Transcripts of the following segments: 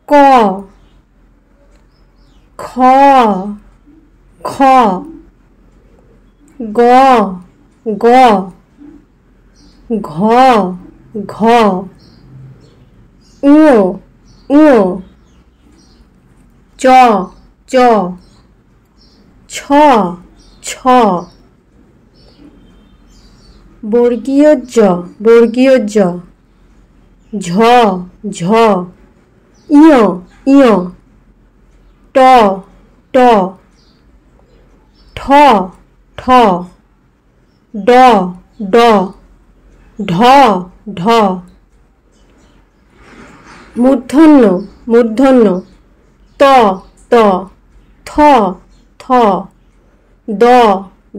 ক খ খ গ গ ঘ ঘ উ উ চ চ ছ ছ বর্গীয় জ বর্গীয় জ ঝ ঝ ইয় ইয় ট ট ঠ ঠ ড ড ঢ ঢ মূর্ধন্য মূর্ধন্য ত ত থ থ দ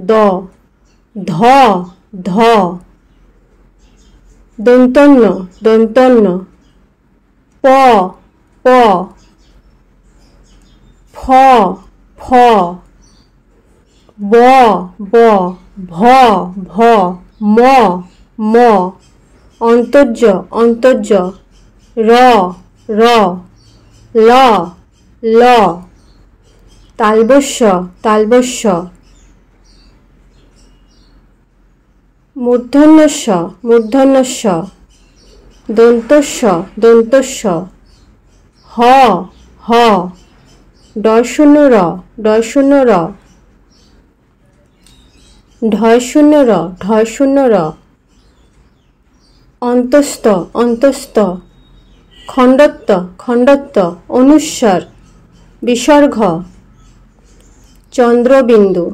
দ ধ ধ দন্তন্য দন্তন্য প প ফ ফ ব ব ভ ভ ম ম অন্তর্জ অন্তর্জ র র ল ল তালবস্য তালবস্য মূর্ধন্যস্য মূর্ধন্যস্য দন্তস্য দন্তস্য হ হ ডয় শূন্য র ডয় শূন্য র ঢয় শূন্য র ঢয় শূন্য র অন্তস্থ অন্তস্থ খণ্ডত্ব খণ্ডত্ব অনুস্বার বিসর্গ চন্দ্রবিন্দু